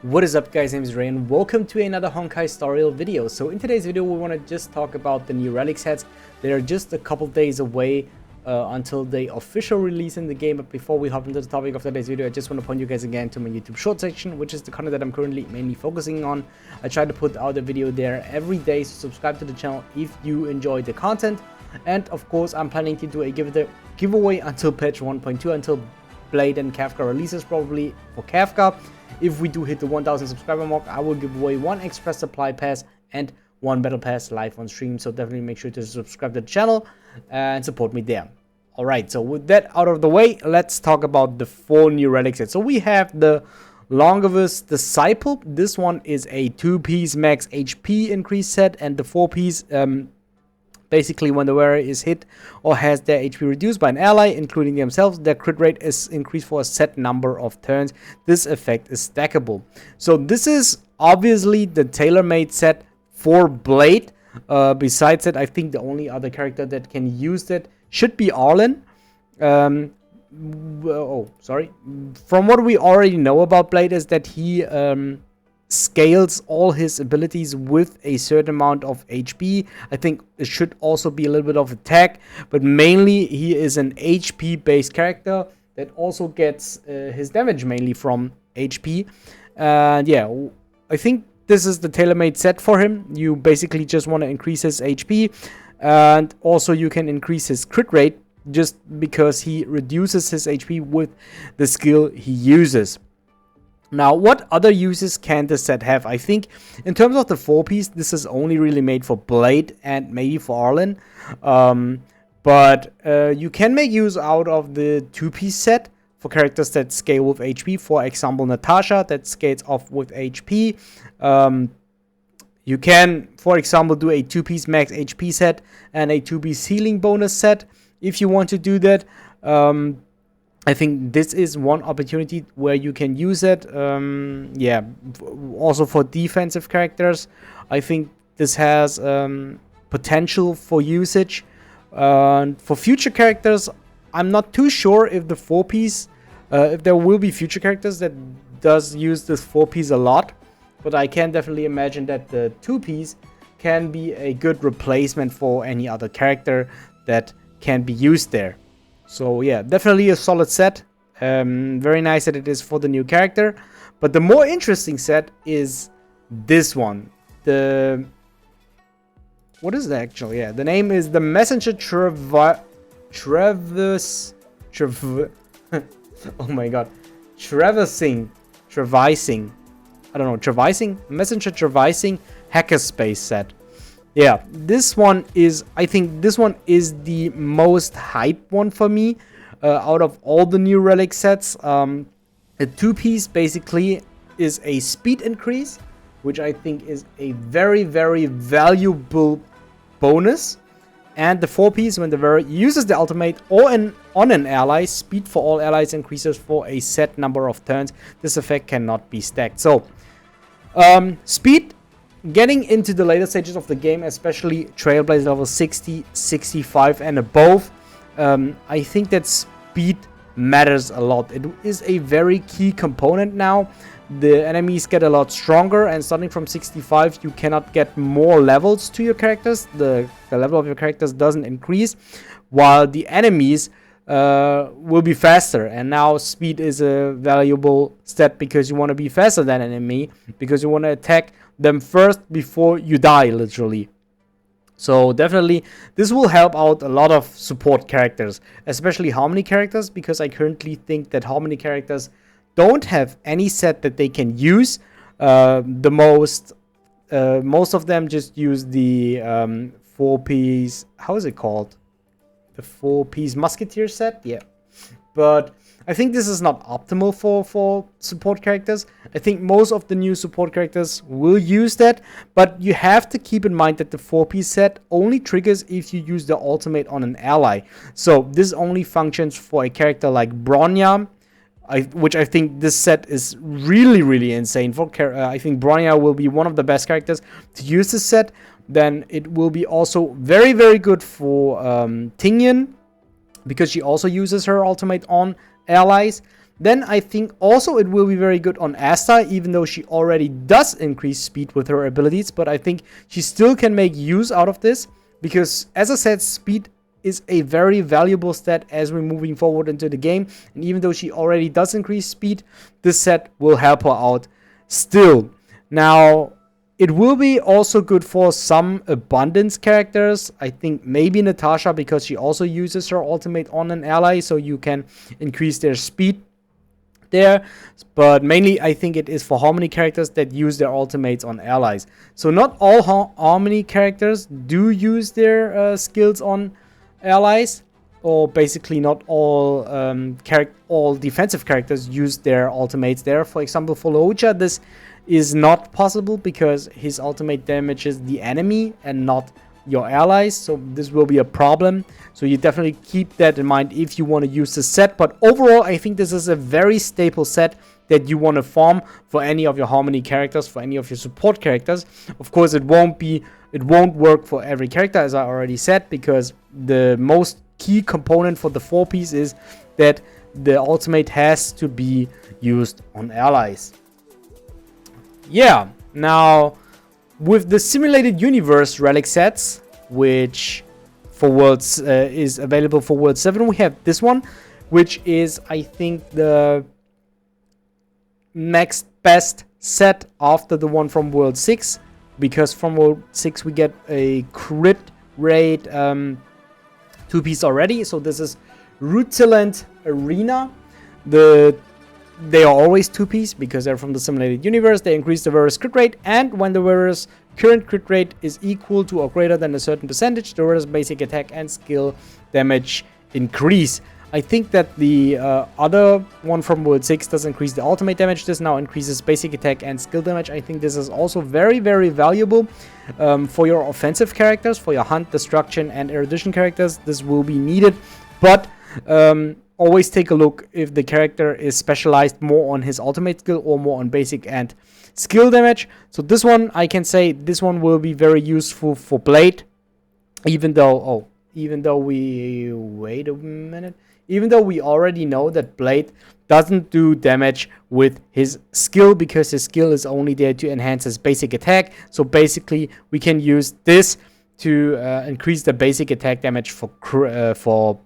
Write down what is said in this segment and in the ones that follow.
What is up guys, my name is Ray and welcome to another Honkai tutorial video. So in today's video we want to just talk about the new relic sets. They are just a couple days away until they official release in the game. But before we hop into the topic of today's video, I just want to point you guys again to my YouTube short section, which is the content that I'm currently mainly focusing on. I try to put out a video there every day, so subscribe to the channel if you enjoy the content. And of course I'm planning to do a giveaway until patch 1.2, until Blade and Kafka releases, probably for Kafka. If we do hit the 1000 subscriber mark, I will give away one express supply pass and one battle pass live on stream. So definitely make sure to subscribe to the channel and support me there. Alright, so with that out of the way, let's talk about the 4 new relic sets. So we have the Longevous Disciple. This one is a 2-piece max HP increase set, and the 4-piece basically, when the wearer is hit or has their HP reduced by an ally, including themselves, their crit rate is increased for a set number of turns. This effect is stackable. So this is obviously the tailor-made set for Blade. Besides that, I think the only other character that can use that should be Arlen. From what we already know about Blade is that he scales all his abilities with a certain amount of HP. I think it should also be a little bit of attack, but mainly he is an HP based character that also gets his damage mainly from HP. And yeah, I think this is the tailor-made set for him. You basically just want to increase his HP, and also you can increase his crit rate just because he reduces his HP with the skill he uses. Now, what other uses can this set have? I think in terms of the 4-piece, this is only really made for Blade and maybe for Arlen. But you can make use out of the 2-piece set for characters that scale with HP. For example, Natasha, that scales off with HP. You can, for example, do a 2-piece max HP set and a 2-piece healing bonus set if you want to do that. I think this is one opportunity where you can use it. Yeah, also for defensive characters, I think this has potential for usage. For future characters, I'm not too sure if the 4-piece, if there will be future characters that does use this 4-piece a lot, but I can definitely imagine that the 2-piece can be a good replacement for any other character that can be used there. So yeah, definitely a solid set. Very nice that it is for the new character. But the more interesting set is this one. What is it actually? Yeah, the name is the Messenger oh my god. Traversing. I don't know, Travising? Messenger Travising Hackerspace set. Yeah, this one is, I think this one is the most hype one for me out of all the new relic sets. The 2-piece basically is a speed increase, which I think is a very, very valuable bonus. And the 4-piece, when the wearer uses the ultimate or on an ally, speed for all allies increases for a set number of turns. This effect cannot be stacked. So, speed. Getting into the later stages of the game, especially Trailblazer level 60, 65 and above, I think that speed matters a lot. It is a very key component now. The enemies get a lot stronger, and starting from 65 you cannot get more levels to your characters. The level of your characters doesn't increase, while the enemies will be faster. And now speed is a valuable stat because you want to be faster than an enemy, because you want to attack them first before you die, literally. So definitely this will help out a lot of support characters, especially Harmony characters, because I currently think that Harmony characters don't have any set that they can use. Most of them just use the 4-piece, how is it called? The 4-piece Musketeer set, yeah. But I think this is not optimal for support characters. I think most of the new support characters will use that, but you have to keep in mind that the 4-piece set only triggers if you use the ultimate on an ally. So this only functions for a character like Bronya, which I think this set is really, really insane for. I think Bronya will be one of the best characters to use this set. Then it will be also very, very good for Tingyan, because she also uses her ultimate on allies. then I think also it will be very good on Asta, even though she already does increase speed with her abilities. But I think she still can make use out of this, because as I said, speed is a very valuable stat as we're moving forward into the game. And even though she already does increase speed, this set will help her out still. Now, it will be also good for some abundance characters. I think maybe Natasha, because she also uses her ultimate on an ally, so you can increase their speed there. But mainly I think it is for Harmony characters that use their ultimates on allies. So not all Harmony characters do use their skills on allies, or basically not all all defensive characters use their ultimates there. For example, for Loja, this is not possible because his ultimate damages the enemy and not your allies, so this will be a problem. So you definitely keep that in mind if you want to use the set. But overall, I think this is a very staple set that you want to farm for any of your Harmony characters, for any of your support characters. Of course, it won't work for every character, as I already said, because the most key component for the 4-piece is that the ultimate has to be used on allies. Yeah, now with the simulated universe relic sets, which for worlds is available for world 7, we have this one, which is, I think, the next best set after the one from world 6, because from world 6 we get a crit rate 2-piece already. So this is Rutilant Arena. They are always 2-piece because they're from the simulated universe. They increase the wearer's crit rate, and when the wearer's current crit rate is equal to or greater than a certain percentage, the wearer's basic attack and skill damage increase. I think that the other one from World 6 does increase the ultimate damage. This now increases basic attack and skill damage. I think this is also very, very valuable for your offensive characters, for your hunt, destruction, and erudition characters. This will be needed, but always take a look if the character is specialized more on his ultimate skill or more on basic and skill damage. So this one, I can say this one will be very useful for Blade, even though we already know that Blade doesn't do damage with his skill, because his skill is only there to enhance his basic attack. So basically we can use this to increase the basic attack damage for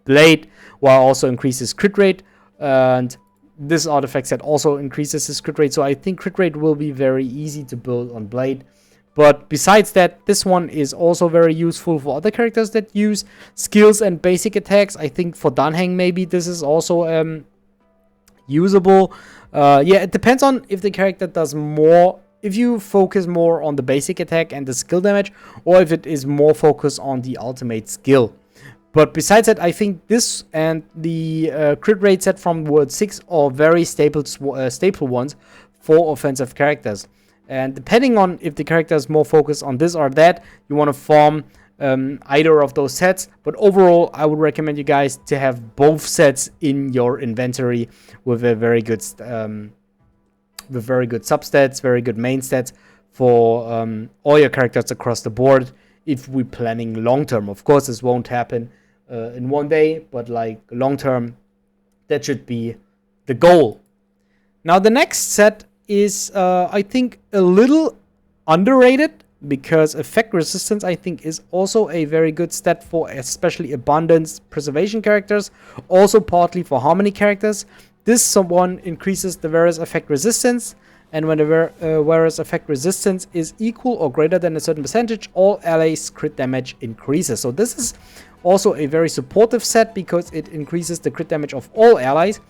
Blade, while also increases crit rate, and this artifact set also increases his crit rate. So I think crit rate will be very easy to build on Blade. But besides that, this one is also very useful for other characters that use skills and basic attacks. I think for Danheng maybe this is also usable. Yeah, it depends on if the character does more, if you focus more on the basic attack and the skill damage, or if it is more focused on the ultimate skill. But besides that, I think this and the crit rate set from World 6 are very staple ones for offensive characters. And depending on if the character is more focused on this or that, you want to farm either of those sets. But overall, I would recommend you guys to have both sets in your inventory with a very good substats, very good main stats for all your characters across the board. If we're planning long term, of course, this won't happen in one day, but like long term, that should be the goal. Now, the next set is, I think, a little underrated, because effect resistance, I think, is also a very good stat for especially abundance preservation characters, also partly for harmony characters. This one increases the wearer's effect resistance, and when the wearer's effect resistance is equal or greater than a certain percentage, all allies' crit damage increases. So this is also a very supportive set because it increases the crit damage of all allies.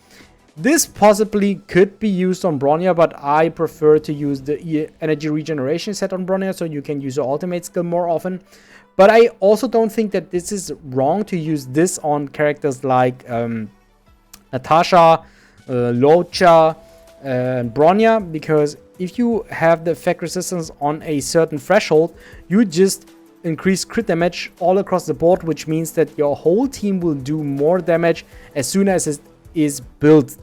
This possibly could be used on Bronya, but I prefer to use the energy regeneration set on Bronya, so you can use your ultimate skill more often. But I also don't think that this is wrong to use this on characters like Natasha, Locha, and Bronya, because if you have the effect resistance on a certain threshold, you just increase crit damage all across the board, which means that your whole team will do more damage as soon as it is built.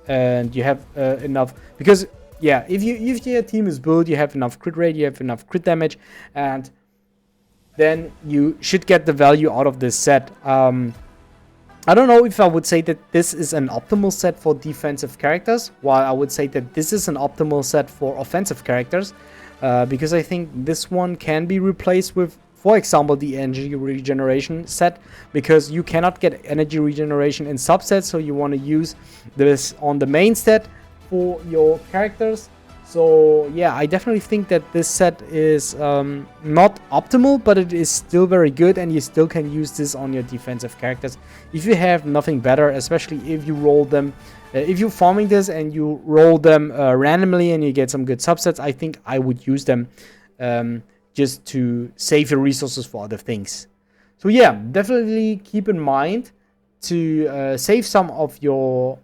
And you have enough, because yeah, if your team is built, you have enough crit rate, you have enough crit damage, and then you should get the value out of this set. I don't know if I would say that this is an optimal set for defensive characters, while I would say that this is an optimal set for offensive characters, because I think this one can be replaced with, for example, the energy regeneration set, because you cannot get energy regeneration in subsets, so you want to use this on the main set for your characters. So yeah, I definitely think that this set is not optimal, but it is still very good, and you still can use this on your defensive characters if you have nothing better, especially if you roll them. If you're farming this and you roll them randomly and you get some good subsets, I think I would use them just to save your resources for other things. So yeah, definitely keep in mind to save some of your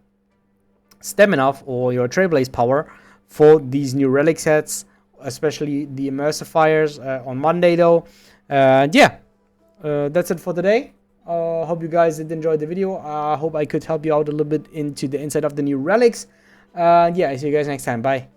stamina or your Trailblaze power for these new relic sets, especially the immersifiers on Monday though. Yeah, that's it for today. Hope you guys did enjoy the video. I hope I could help you out a little bit into the inside of the new relics. Yeah, I see you guys next time. Bye.